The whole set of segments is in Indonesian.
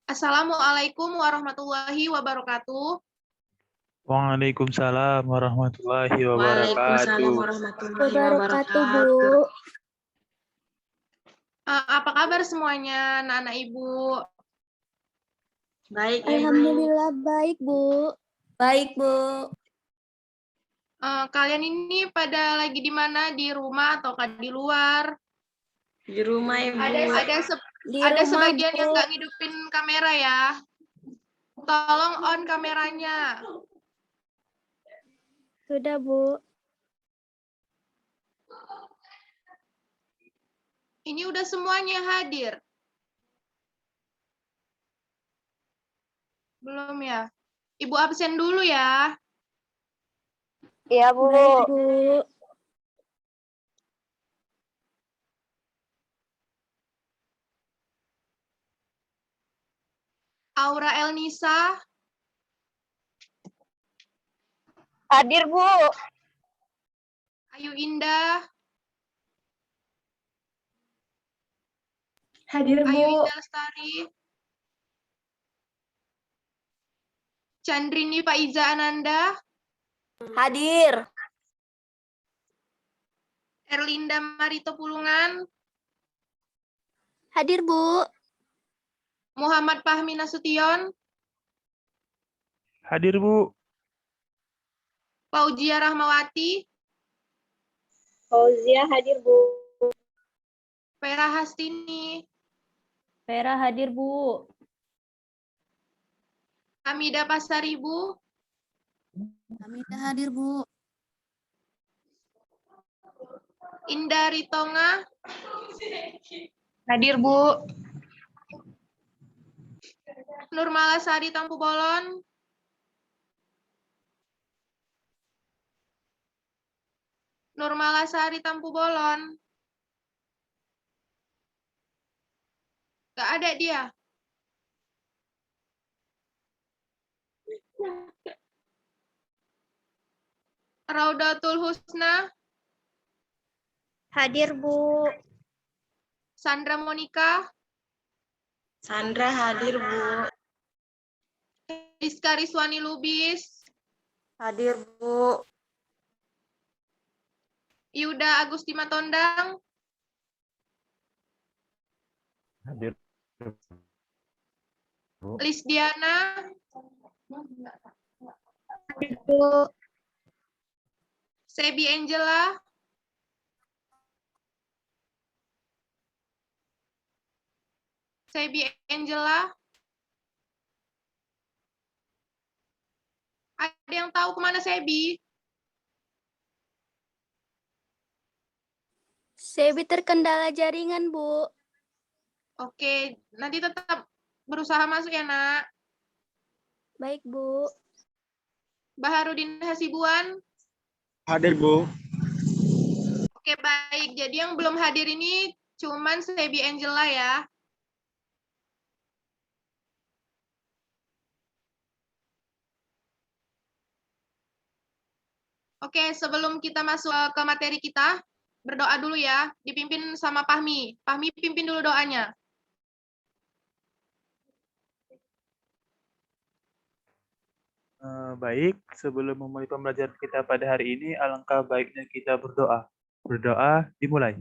Assalamualaikum warahmatullahi wabarakatuh. Waalaikumsalam warahmatullahi Waalaikumsalam wabarakatuh. warahmatullahi Wabarakatuh, Bu. wabarakatuh. Apa kabar semuanya, anak-anak Ibu? Baik, Ibu. Alhamdulillah baik, Bu. Baik, Bu. Kalian ini pada lagi di mana? Di rumah atau di luar? Di rumah, Ibu. Ada sebagian yang nggak ngidupin kamera ya. Tolong on kameranya. Sudah, Bu. Ini udah semuanya hadir. Belum ya? Ibu absen dulu ya. Iya, Bu. Baik, Bu. Aura Elnisa. Hadir, Bu. Ayu Indah. Hadir, Bu. Ayu Indah Lestari. Chandrini Faiza Ananda. Hadir. Erlinda Marito Pulungan. Hadir, Bu. Muhammad Fahmi Nasution. Hadir, Bu. Fauzia Rahmawati. Fauzia hadir, Bu. Vera Hastini. Vera hadir, Bu. Hamida Pasaribu. Hamida hadir, Bu. Indah Ritonga. Hadir, Bu. Nurmalasari Tampu Bolon. Nurmalasari Tampu Bolon. Gak ada dia. Raudatul Husna. Hadir, Bu. Sandra Monica. Sandra hadir, Bu. Rizka Rizwani Lubis. Hadir, Bu. Yuda Agustima Tondang. Hadir, Bu. Lisdiana. Hadir, Bu. Sebi Angela. Sebi Angela. Ada yang tahu kemana Sebi? Sebi terkendala jaringan, Bu. Oke, nanti tetap berusaha masuk ya, Nak. Baik, Bu. Baharudin Hasibuan. Hadir, Bu. Oke, baik. Jadi yang belum hadir ini cuman Sebi Angela ya. Oke, sebelum kita masuk ke materi kita, berdoa dulu ya. Dipimpin sama Fahmi. Fahmi pimpin dulu doanya. Baik, sebelum memulai pembelajaran kita pada hari ini, alangkah baiknya kita berdoa. Berdoa dimulai.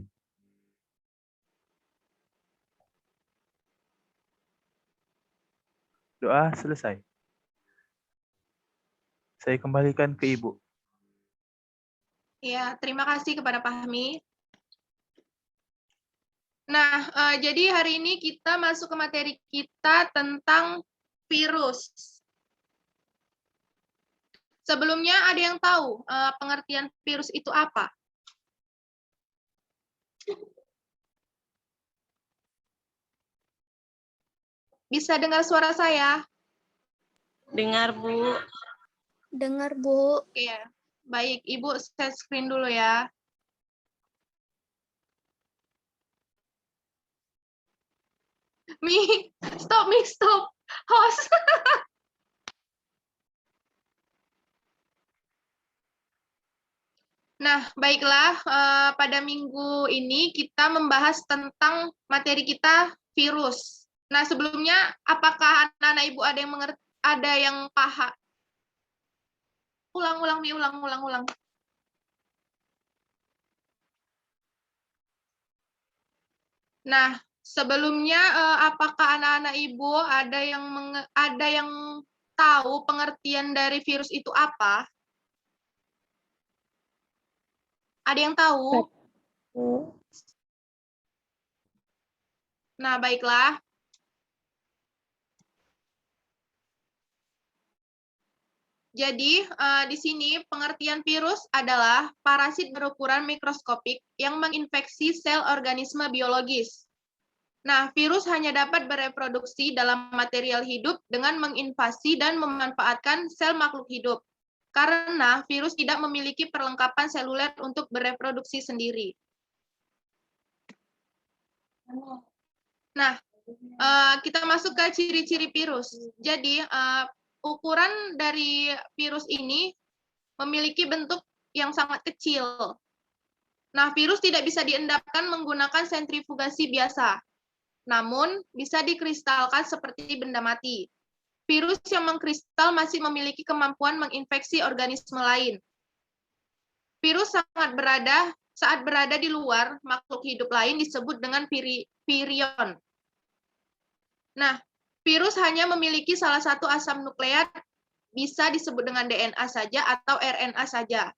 Doa selesai. Saya kembalikan ke Ibu. Ya, terima kasih kepada Fahmi. Nah, jadi hari ini kita masuk ke materi kita tentang virus. Sebelumnya ada yang tahu pengertian virus itu apa? Bisa dengar suara saya? Dengar, Bu. Dengar, Bu. Oke, baik. Ibu share screen dulu ya. Mi, stop. Host. Nah, baiklah. Pada minggu ini kita membahas tentang materi kita virus. Nah, sebelumnya apakah anak-anak Ibu ada yang mengerti, ada yang paham? Ulang. Nah, sebelumnya apakah anak-anak Ibu ada yang tahu pengertian dari virus itu apa? Ada yang tahu? Nah, baiklah. Jadi, di sini pengertian virus adalah parasit berukuran mikroskopik yang menginfeksi sel organisme biologis. Nah, virus hanya dapat bereproduksi dalam material hidup dengan menginvasi dan memanfaatkan sel makhluk hidup. Karena virus tidak memiliki perlengkapan seluler untuk bereproduksi sendiri. Nah, kita masuk ke ciri-ciri virus. Jadi, ukuran dari virus ini memiliki bentuk yang sangat kecil. Nah, virus tidak bisa diendapkan menggunakan sentrifugasi biasa, namun bisa dikristalkan seperti benda mati. Virus yang mengkristal masih memiliki kemampuan menginfeksi organisme lain. Virus saat berada di luar makhluk hidup lain disebut dengan virion. Nah, virus hanya memiliki salah satu asam nukleat, bisa disebut dengan DNA saja atau RNA saja.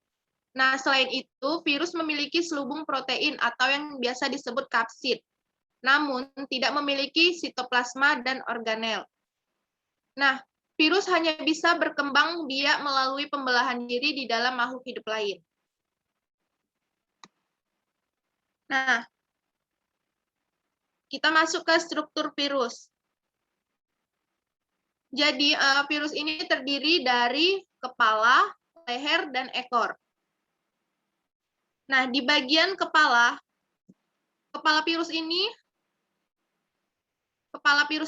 Nah, selain itu, virus memiliki selubung protein atau yang biasa disebut kapsid, namun tidak memiliki sitoplasma dan organel. Nah, virus hanya bisa berkembang biak melalui pembelahan diri di dalam makhluk hidup lain. Nah, kita masuk ke struktur virus. Jadi, virus ini terdiri dari kepala, leher, dan ekor. Nah, di bagian kepala virus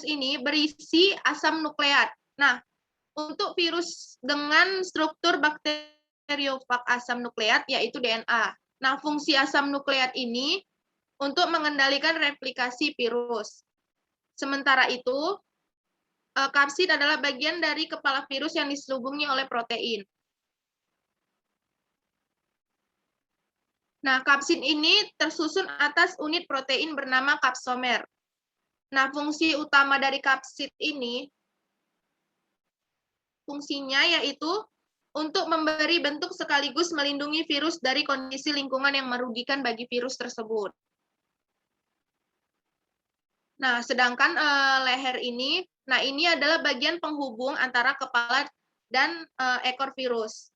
ini berisi asam nukleat. Nah, untuk virus dengan struktur bakteriofag asam nukleat yaitu DNA. Nah, fungsi asam nukleat ini untuk mengendalikan replikasi virus. Sementara itu, kapsid adalah bagian dari kepala virus yang diselubungi oleh protein. Nah, kapsid ini tersusun atas unit protein bernama kapsomer. Nah, fungsi utama dari kapsid ini, fungsinya yaitu untuk memberi bentuk sekaligus melindungi virus dari kondisi lingkungan yang merugikan bagi virus tersebut. Nah, sedangkan leher ini, nah ini adalah bagian penghubung antara kepala dan ekor virus.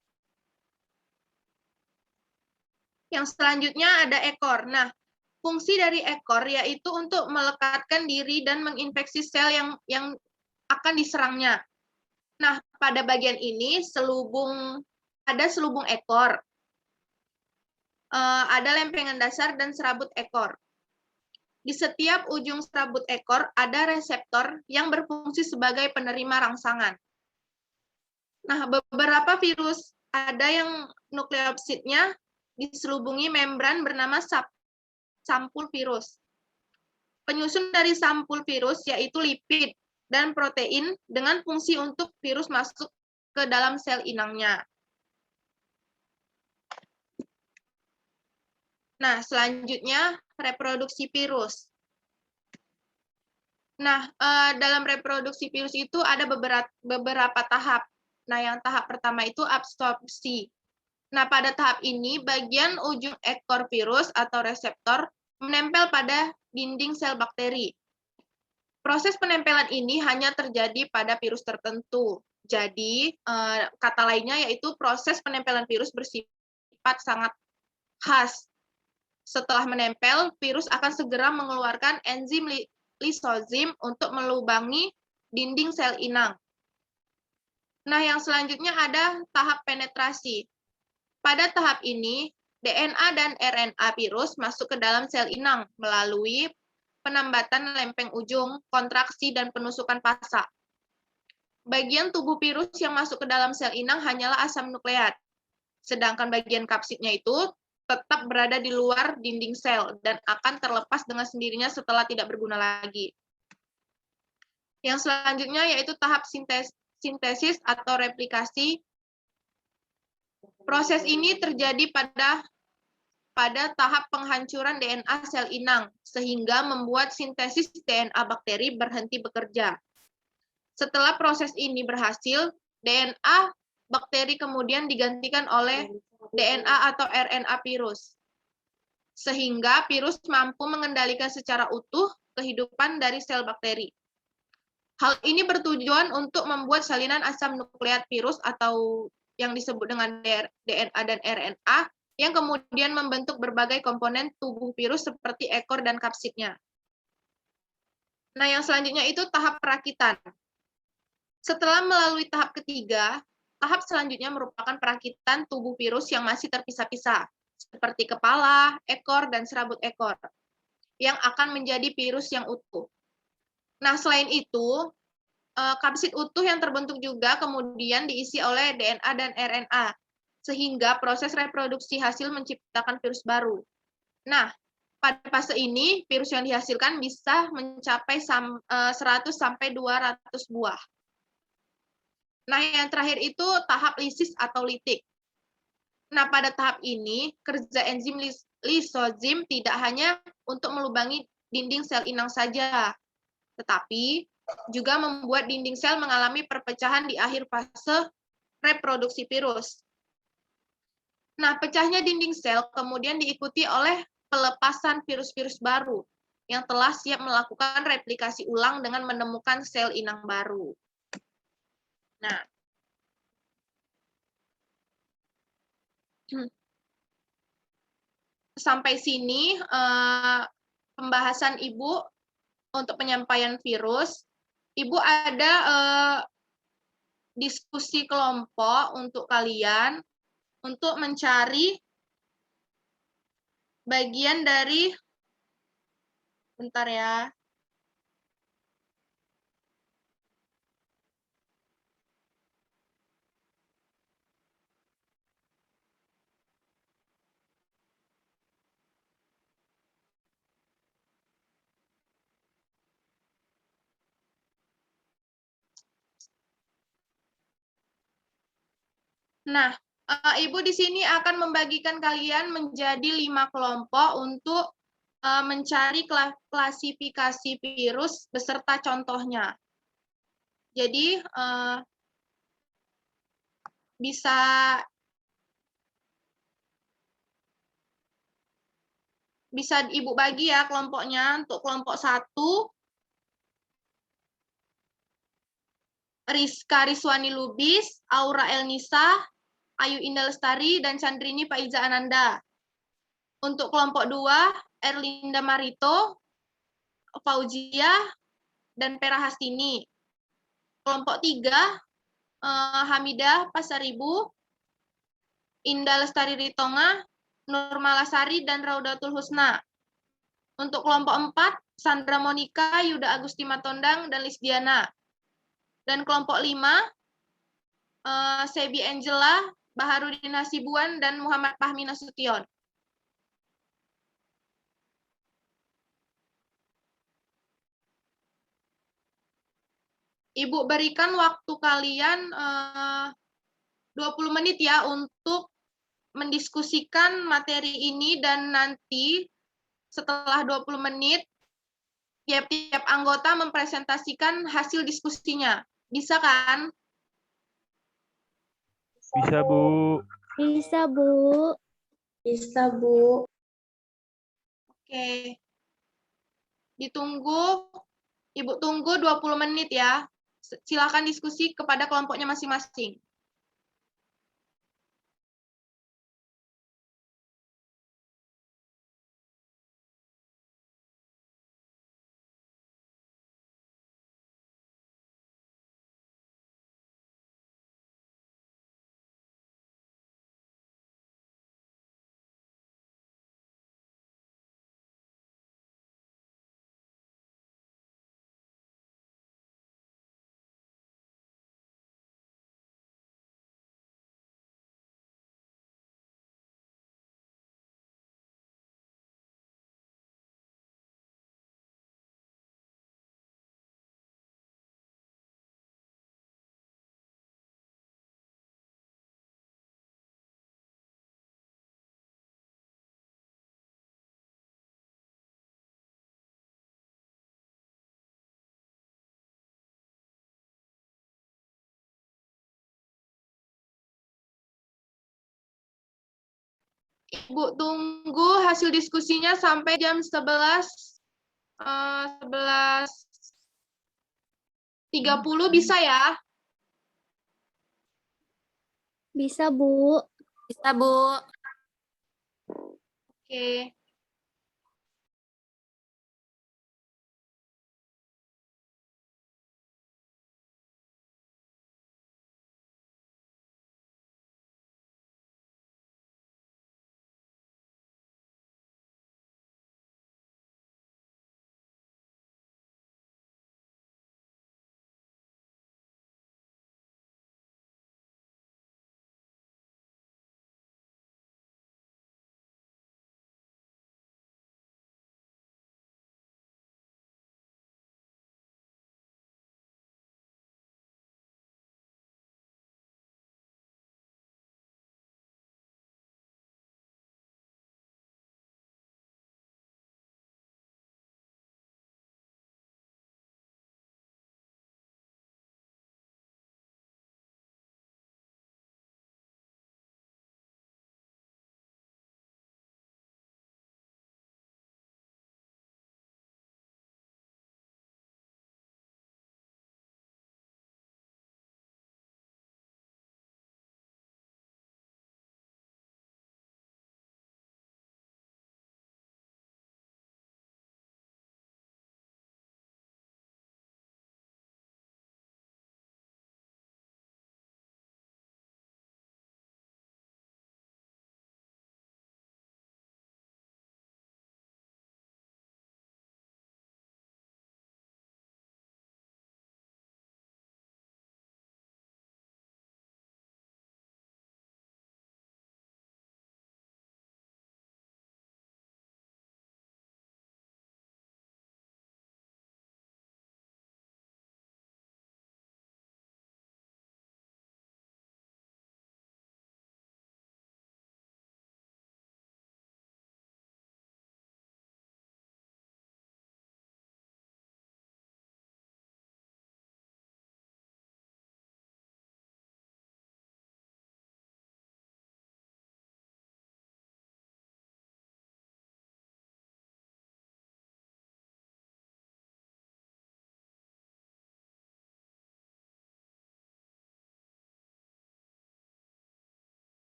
Yang selanjutnya ada ekor. Nah, fungsi dari ekor yaitu untuk melekatkan diri dan menginfeksi sel yang akan diserangnya. Nah, pada bagian ini ada selubung ekor, ada lempengan dasar dan serabut ekor. Di setiap ujung serabut ekor ada reseptor yang berfungsi sebagai penerima rangsangan. Nah, beberapa virus ada yang nukleopsidnya diselubungi membran bernama sampul virus. Penyusun dari sampul virus yaitu lipid dan protein dengan fungsi untuk virus masuk ke dalam sel inangnya. Nah, selanjutnya reproduksi virus. Nah, dalam reproduksi virus itu ada beberapa tahap. Nah, yang tahap pertama itu absorpsi. Nah, pada tahap ini, bagian ujung ekor virus atau reseptor menempel pada dinding sel bakteri. Proses penempelan ini hanya terjadi pada virus tertentu. Jadi, kata lainnya yaitu proses penempelan virus bersifat sangat khas. Setelah menempel, virus akan segera mengeluarkan enzim lisozim untuk melubangi dinding sel inang. Nah, yang selanjutnya ada tahap penetrasi. Pada tahap ini, DNA dan RNA virus masuk ke dalam sel inang melalui penambatan lempeng ujung, kontraksi, dan penusukan pasak. Bagian tubuh virus yang masuk ke dalam sel inang hanyalah asam nukleat, sedangkan bagian kapsidnya itu tetap berada di luar dinding sel dan akan terlepas dengan sendirinya setelah tidak berguna lagi. Yang selanjutnya yaitu tahap sintesis atau replikasi. Proses ini terjadi pada tahap penghancuran DNA sel inang, sehingga membuat sintesis DNA bakteri berhenti bekerja. Setelah proses ini berhasil, DNA bakteri kemudian digantikan oleh DNA atau RNA virus, sehingga virus mampu mengendalikan secara utuh kehidupan dari sel bakteri. Hal ini bertujuan untuk membuat salinan asam nukleat virus atau yang disebut dengan DNA dan RNA yang kemudian membentuk berbagai komponen tubuh virus seperti ekor dan kapsidnya. Nah, yang selanjutnya itu tahap perakitan. Setelah melalui tahap ketiga, tahap selanjutnya merupakan perakitan tubuh virus yang masih terpisah-pisah, seperti kepala, ekor, dan serabut ekor, yang akan menjadi virus yang utuh. Nah, selain itu, kapsid utuh yang terbentuk juga kemudian diisi oleh DNA dan RNA, sehingga proses reproduksi hasil menciptakan virus baru. Nah, pada fase ini, virus yang dihasilkan bisa mencapai 100 sampai 200 buah. Nah, yang terakhir itu tahap lisis atau litik. Nah, pada tahap ini, kerja enzim lisozim tidak hanya untuk melubangi dinding sel inang saja, tetapi juga membuat dinding sel mengalami perpecahan di akhir fase reproduksi virus. Nah, pecahnya dinding sel kemudian diikuti oleh pelepasan virus-virus baru yang telah siap melakukan replikasi ulang dengan menemukan sel inang baru. Nah, sampai sini pembahasan Ibu untuk penyampaian virus. Ibu ada diskusi kelompok untuk kalian untuk mencari bagian dari, bentar ya. Nah, Ibu di sini akan membagikan kalian menjadi 5 kelompok untuk mencari klasifikasi virus beserta contohnya. Jadi, bisa Ibu bagi ya kelompoknya. Untuk kelompok 1, Rizka Rizwani Lubis, Aura Elnisa, Ayu Indah Lestari, dan Chandrini Faiza Ananda. Untuk kelompok 2, Erlinda Marito, Fauzia, dan Pera Hastini. Kelompok 3, Hamidah Pasaribu, Indah Lestari Ritonga, Nur Malasari, dan Raudatul Husna. Untuk kelompok 4, Sandra Monika, Yuda Agusti Matondang, dan Lisdiana. Dan kelompok 5, Sebi Angela, Baharudin Hasibuan, dan Muhammad Fahmi Nasution. Ibu berikan waktu kalian 20 menit ya untuk mendiskusikan materi ini, dan nanti setelah 20 menit tiap-tiap anggota mempresentasikan hasil diskusinya. Bisa kan? Bisa, Bu. Bisa, Bu. Bisa, Bu. Oke. Ibu tunggu 20 menit ya. Silakan diskusi kepada kelompoknya masing-masing. Ibu tunggu hasil diskusinya sampai jam 11.30 bisa ya? Bisa, Bu. Bisa, Bu. Oke.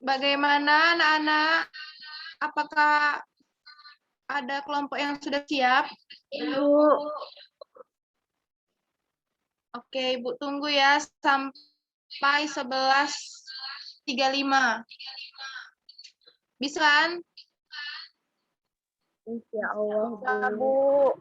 Bagaimana anak-anak? Apakah ada kelompok yang sudah siap? Oke, Ibu tunggu ya sampai 11.35. Bisa kan? Insya Allah, Bu.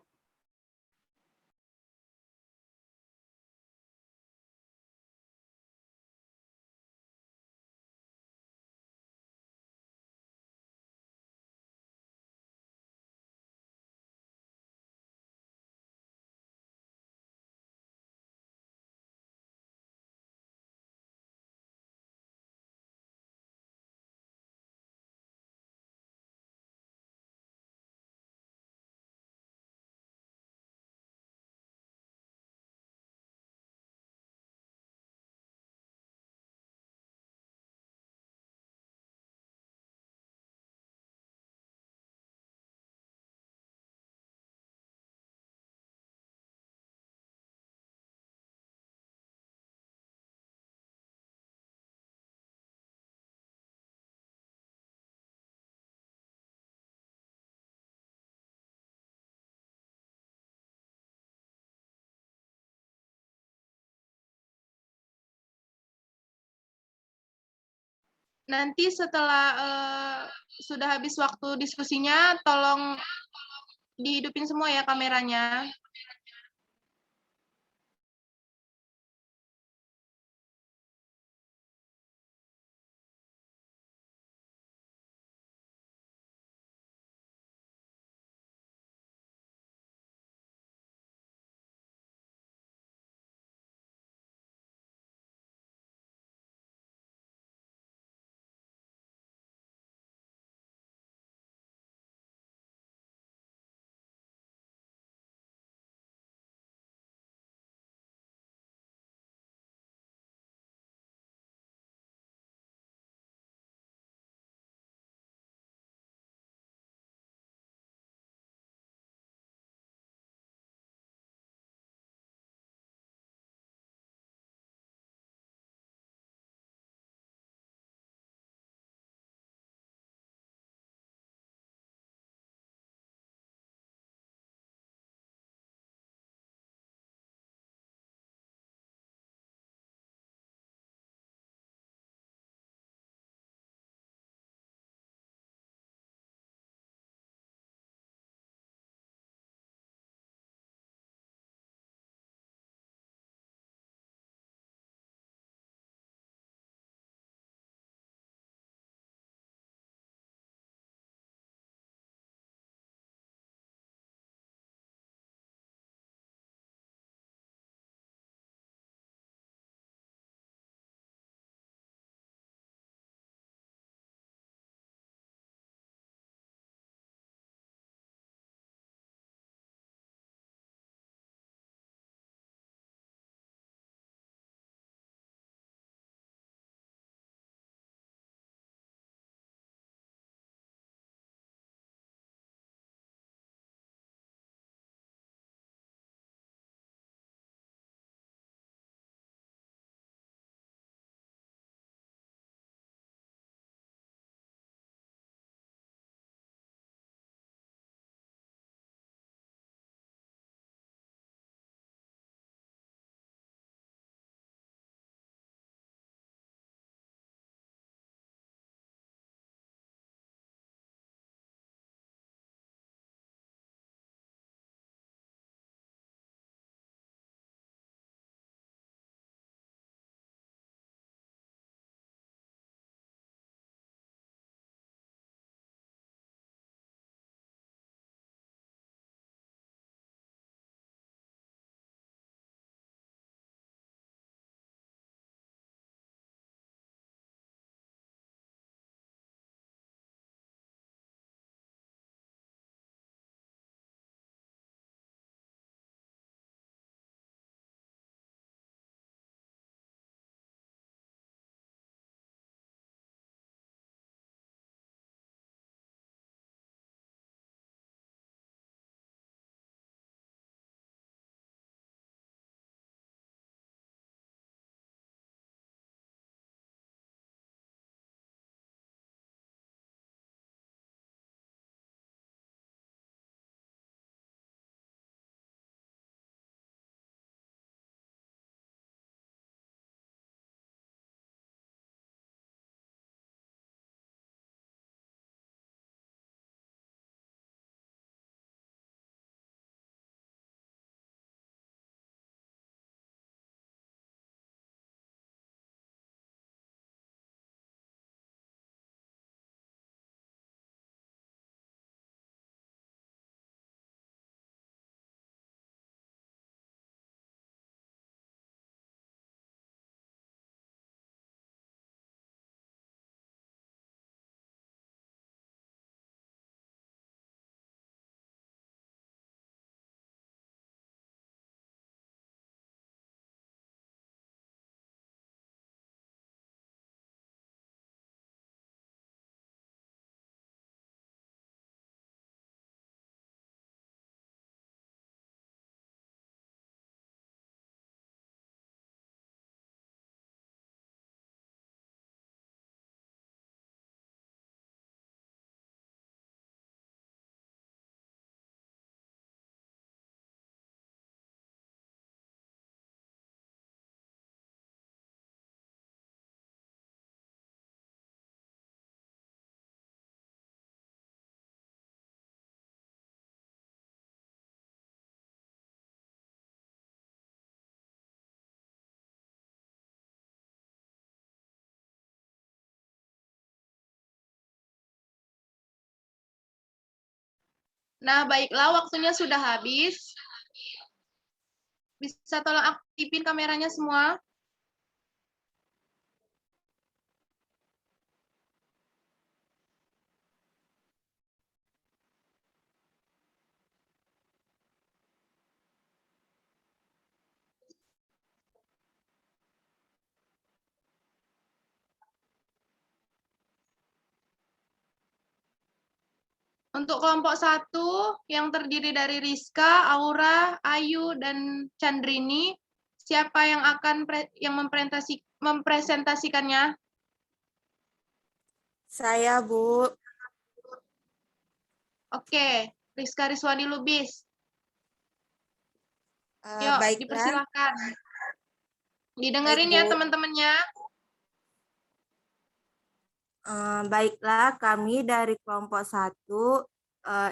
Nanti setelah sudah habis waktu diskusinya, tolong dihidupin semua ya kameranya. Nah, baiklah, waktunya sudah habis. Bisa tolong aktifin kameranya semua? Untuk kelompok 1 yang terdiri dari Rizka, Aura, Ayu, dan Chandrini, siapa yang akan mempresentasikannya? Saya, Bu. Oke, Rizka Rizwani Lubis. Yuk, Baiklah. dipersilahkan. Didengerin ya Bu. teman-temannya. Baiklah, kami dari kelompok 1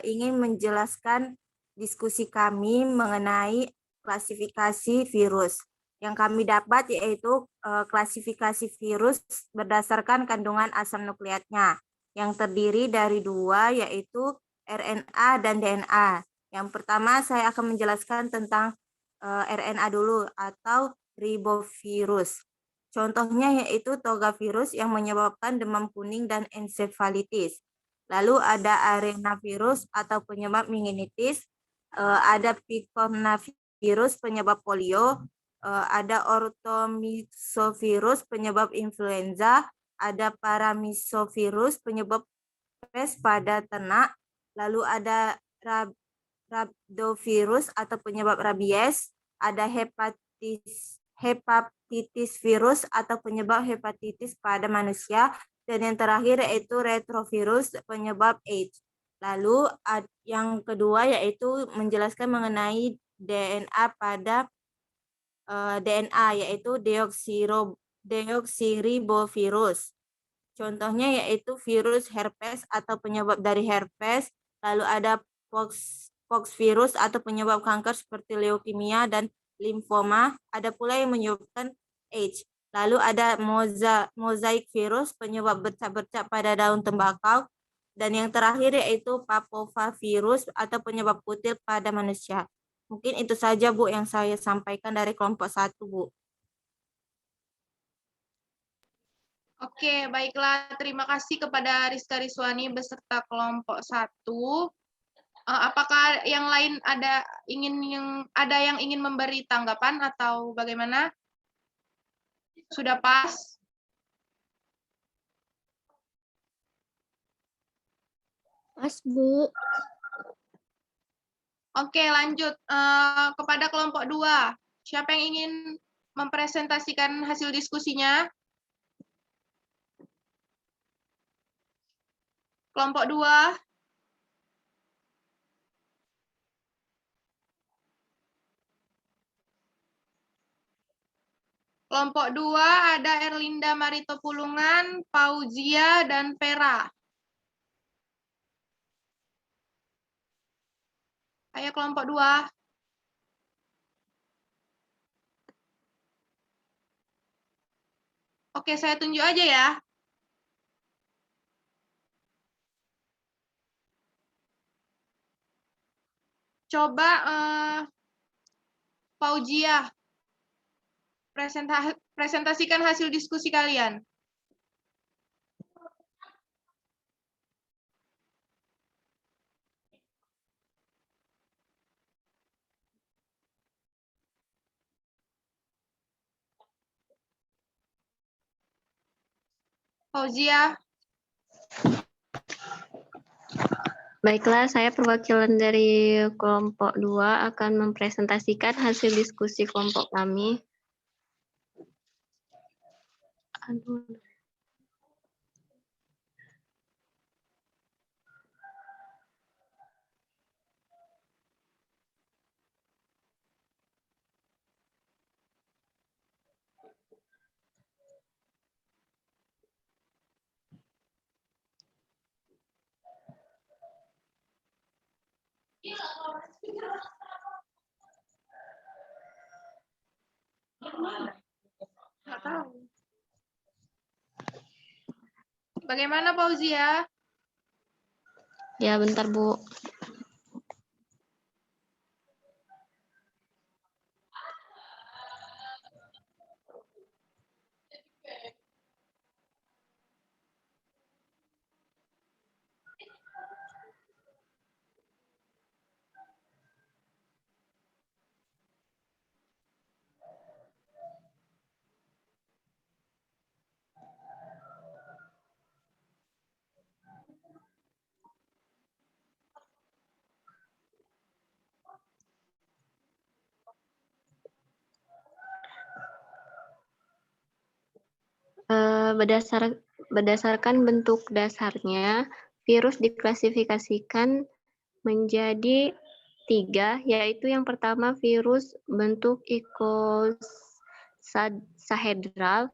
ingin menjelaskan diskusi kami mengenai klasifikasi virus. Yang kami dapat yaitu klasifikasi virus berdasarkan kandungan asam nukleatnya, yang terdiri dari 2, yaitu RNA dan DNA. Yang pertama saya akan menjelaskan tentang RNA dulu, atau ribovirus. Contohnya yaitu togavirus yang menyebabkan demam kuning dan ensefalitis. Lalu ada arenavirus atau penyebab meningitis, ada picornavirus penyebab polio, ada ortomisovirus penyebab influenza, ada paramisovirus penyebab pes pada ternak, lalu ada rhabdovirus atau penyebab rabies, ada hepatitis virus atau penyebab hepatitis pada manusia, dan yang terakhir yaitu retrovirus penyebab AIDS. Lalu yang kedua yaitu menjelaskan mengenai DNA pada DNA yaitu deoksiribovirus. Contohnya yaitu virus herpes atau penyebab dari herpes, lalu ada poxvirus atau penyebab kanker seperti leukemia dan limfoma, ada pula yang menyebabkan AIDS. Lalu ada mozaik virus penyebab bercak-bercak pada daun tembakau, dan yang terakhir yaitu papovavirus atau penyebab kutil pada manusia. Mungkin itu saja, Bu, yang saya sampaikan dari kelompok 1, Bu. Oke, baiklah. Terima kasih kepada Rizka Rizwani beserta kelompok 1. Apakah yang lain ada yang ingin memberi tanggapan atau bagaimana? Sudah pas? Pas, Bu. Oke, lanjut kepada kelompok 2. Siapa yang ingin mempresentasikan hasil diskusinya? Kelompok 2. Kelompok 2 ada Erlinda Marito Pulungan, Fauzia, dan Vera. Ayo kelompok 2. Oke, saya tunjuk aja ya. Coba Fauzia, presentasikan hasil diskusi kalian. Fauzia. Baiklah, saya perwakilan dari kelompok 2 akan mempresentasikan hasil diskusi kelompok kami. Nggak tahu. Bagaimana Fauzia? Ya, bentar, Bu. berdasarkan bentuk dasarnya, virus diklasifikasikan menjadi 3, yaitu yang pertama virus bentuk icosahedral,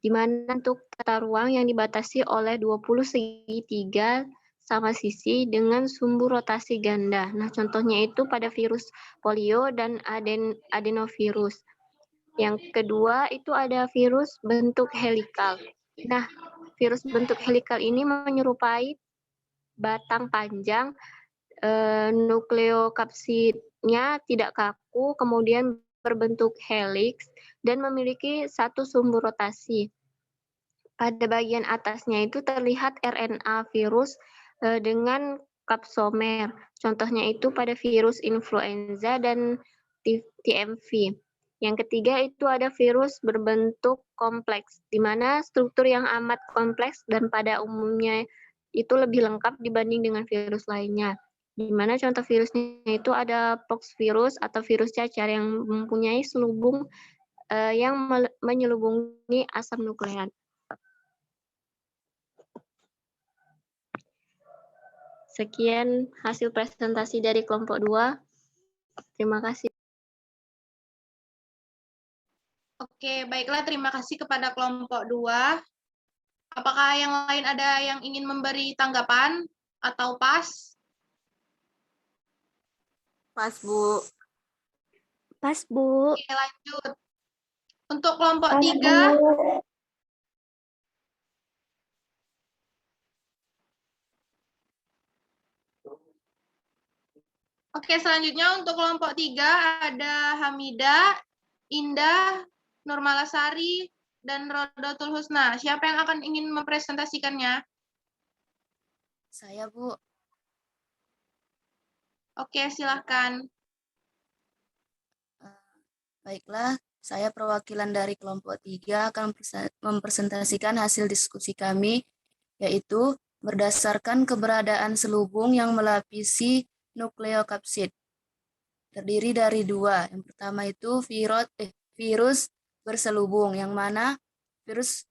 di mana untuk tata ruang yang dibatasi oleh 20 segitiga sama sisi dengan sumbu rotasi ganda. Nah, contohnya itu pada virus polio dan adenovirus. Yang kedua itu ada virus bentuk helikal. Nah, virus bentuk helikal ini menyerupai batang panjang, nukleokapsidnya tidak kaku, kemudian berbentuk helix, dan memiliki satu sumbu rotasi. Pada bagian atasnya itu terlihat RNA virus dengan kapsomer. Contohnya itu pada virus influenza dan TMV. Yang ketiga itu ada virus berbentuk kompleks, di mana struktur yang amat kompleks dan pada umumnya itu lebih lengkap dibanding dengan virus lainnya. Di mana contoh virusnya itu ada poxvirus atau virus cacar yang mempunyai selubung yang menyelubungi asam nukleat. Sekian hasil presentasi dari kelompok 2. Terima kasih. Oke, baiklah, terima kasih kepada kelompok 2. Apakah yang lain ada yang ingin memberi tanggapan atau pas? Pas, Bu. Pas, Bu. Oke, lanjut. Untuk kelompok Pas, 3, Bu. oke, selanjutnya untuk kelompok 3 ada Hamida, Indah, Nurmalasari, dan Rodotul Husna. Siapa yang akan ingin mempresentasikannya? Saya, Bu. Oke, silahkan. Baiklah, saya perwakilan dari kelompok 3 akan mempresentasikan hasil diskusi kami, yaitu berdasarkan keberadaan selubung yang melapisi nukleokapsid. Terdiri dari 2. Yang pertama itu virus berselubung, yang mana virus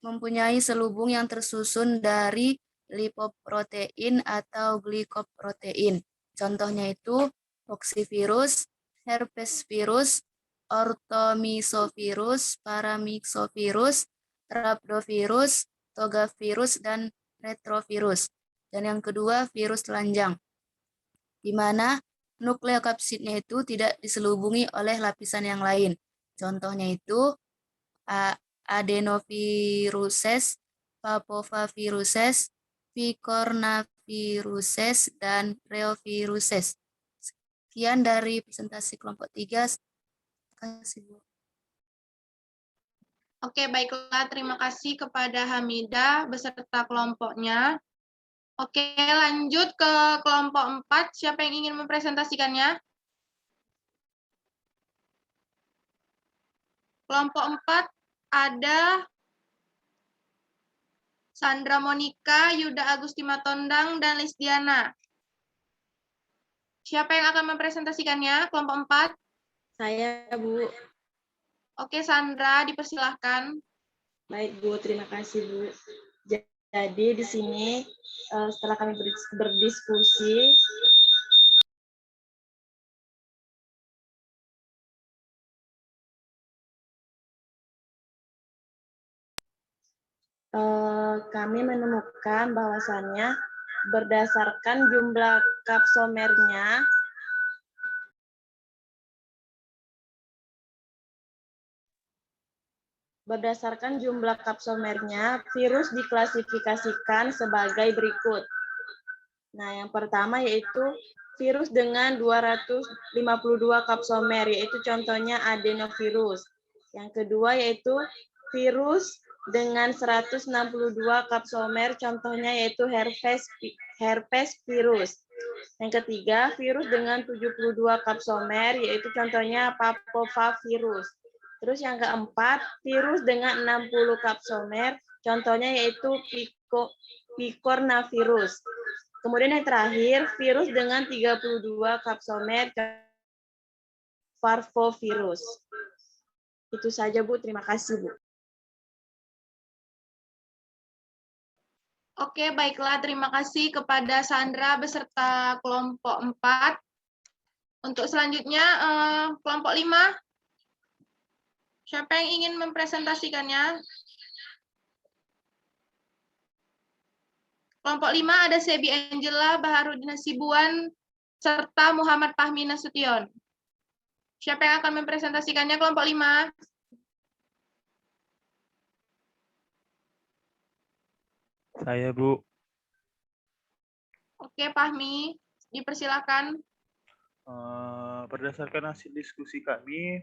mempunyai selubung yang tersusun dari lipoprotein atau glikoprotein. Contohnya itu poxivirus, herpesvirus, ortomisovirus, paramyxovirus, rhabdovirus, togavirus, dan retrovirus. Dan yang kedua, virus telanjang, di mana nukleokapsidnya itu tidak diselubungi oleh lapisan yang lain. Contohnya itu adenoviruses, papovaviruses, picornaviruses, dan reoviruses. Sekian dari presentasi kelompok 3. Terima kasih, Bu. Oke, baiklah. Terima kasih kepada Hamida beserta kelompoknya. Oke, lanjut ke kelompok 4. Siapa yang ingin mempresentasikannya? Kelompok 4 ada Sandra Monica, Yuda Agusti Matondang, dan Lisdiana. Siapa yang akan mempresentasikannya? Kelompok 4. Saya, Bu. Oke, Sandra, dipersilahkan. Baik, Bu. Terima kasih, Bu. Jadi, di sini setelah kami berdiskusi, kami menemukan bahwasannya berdasarkan jumlah kapsomernya, virus diklasifikasikan sebagai berikut. Nah, yang pertama yaitu virus dengan 252 kapsomer, yaitu contohnya adenovirus. Yang kedua yaitu virus dengan 162 kapsomer, contohnya yaitu herpes virus. Yang ketiga, virus dengan 72 kapsomer, yaitu contohnya papovavirus. Terus yang keempat, virus dengan 60 kapsomer, contohnya yaitu picornavirus. Kemudian yang terakhir, virus dengan 32 kapsomer, parvovirus. Itu saja, Bu. Terima kasih, Bu. Oke, baiklah. Terima kasih kepada Sandra beserta kelompok 4. Untuk selanjutnya, kelompok 5. Siapa yang ingin mempresentasikannya? Kelompok 5 ada Sebi Angela, Baharudin Hasibuan, serta Muhammad Fahmi Nasution. Siapa yang akan mempresentasikannya kelompok 5? Saya, Bu. Oke, Fahmi, dipersilakan. Berdasarkan hasil diskusi kami,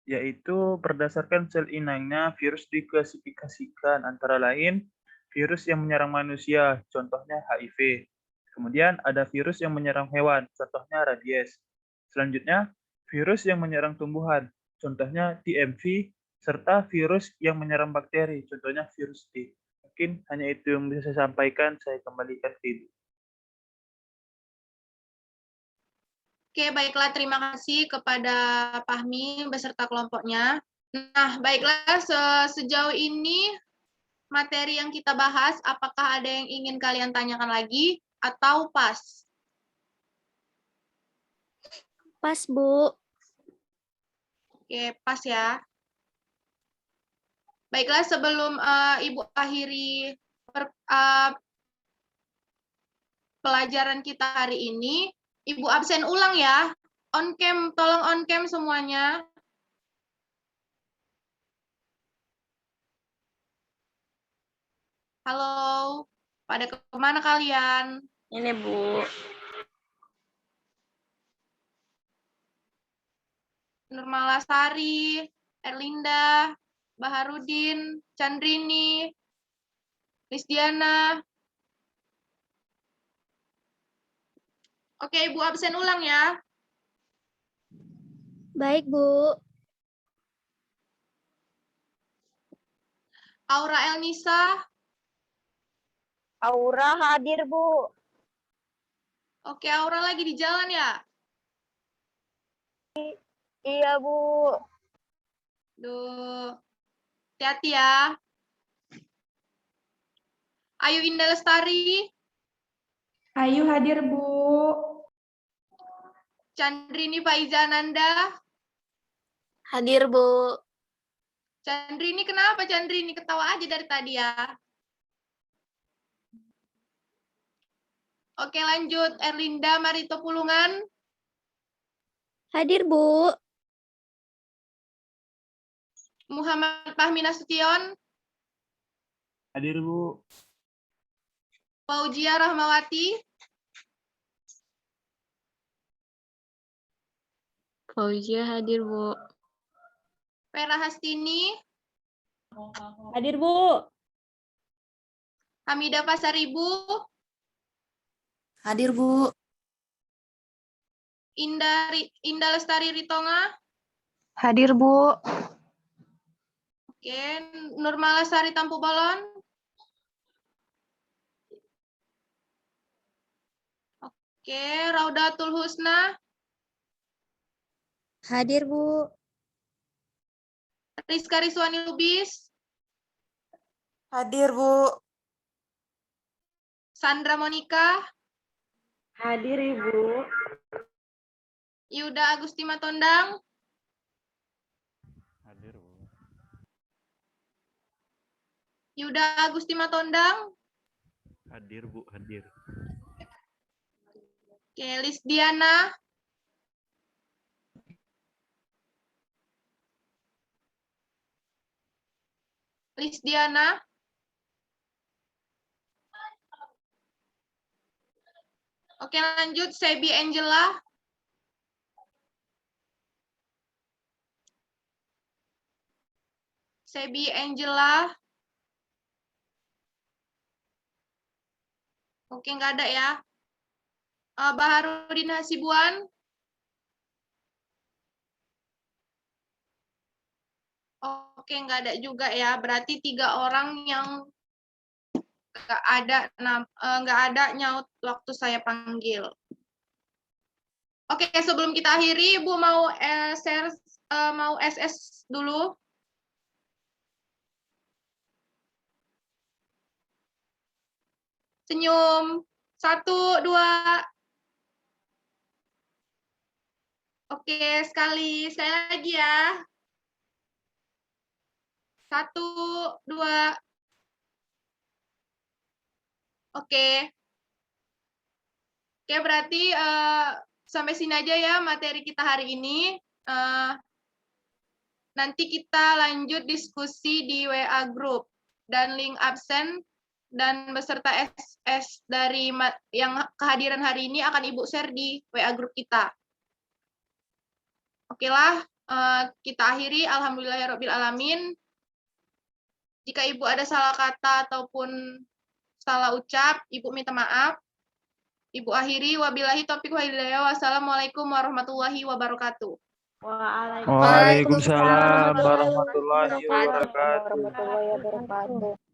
yaitu berdasarkan sel inangnya, virus diklasifikasikan antara lain virus yang menyerang manusia, contohnya HIV. Kemudian ada virus yang menyerang hewan, contohnya rabies. Selanjutnya, virus yang menyerang tumbuhan, contohnya TMV, serta virus yang menyerang bakteri, contohnya virus T. Mungkin hanya itu yang bisa saya sampaikan, saya kembalikan ke Ibu. Oke, baiklah. Terima kasih kepada Fahmi beserta kelompoknya. Nah, baiklah. Sejauh ini materi yang kita bahas, apakah ada yang ingin kalian tanyakan lagi atau pas? Pas, Bu. Oke, pas ya. Baiklah, sebelum Ibu akhiri pelajaran kita hari ini, Ibu absen ulang ya. On cam, tolong on cam semuanya. Halo, pada kemana kalian? Ini, Bu. Nurmalasari, Erlinda, Baharudin, Chandrini, Lisdiana. Oke, Ibu absen ulang ya. Baik, Bu. Aura Elnisa. Aura hadir, Bu. Oke, Aura lagi di jalan ya? Iya, Bu. Duh, hati-hati ya. Ayu Indah Lestari. Ayu hadir, Bu. Chandrini Faiza Ananda. Hadir, Bu. Chandrini kenapa Chandrini? Ketawa aja dari tadi ya. Oke, lanjut. Erlinda Marito Pulungan. Hadir, Bu. Muhammad Fahmi Nasution. Hadir, Bu. Fauzia Rahmawati. Fauzia hadir, Bu. Vera Hastini. Hadir, Bu. Hamidah Pasaribu. Hadir, Bu. Indah Lestari Ritonga. Hadir, Bu. Oke, Nurmalasari Tampu Bolon. Oke, Raudatul Husna. Hadir, Bu. Rizka Rizwani Lubis. Hadir, Bu. Sandra Monika. Hadir, Ibu. Yuda Agusti Matondang. Hadir, Bu. Yuda Agusti Matondang. Hadir, Bu. Hadir. Oke, Lisdiana. Lisdiana. Oke, lanjut. Sebi Angela. Sebi Angela. Oke, nggak ada ya. Baharudin Hasibuan. Oke, nggak ada juga ya. Berarti 3 orang yang nggak ada nyaut waktu saya panggil. Oke, sebelum kita akhiri, Ibu mau share, mau SS dulu. Senyum. 1, 2. Oke, sekali lagi ya. 1, 2. Oke. Oke, berarti sampai sini aja ya materi kita hari ini. Nanti kita lanjut diskusi di WA Group. Dan link absen dan beserta SS dari yang kehadiran hari ini akan Ibu share di WA Group kita. Oke lah, kita akhiri. Alhamdulillahirrabbilalamin. Jika Ibu ada salah kata ataupun salah ucap, Ibu minta maaf. Ibu akhiri. Wabillahi taufiq wal hidayah. Wassalamualaikum warahmatullahi wabarakatuh. Waalaikumsalam warahmatullahi wabarakatuh. warahmatullahi wabarakatuh.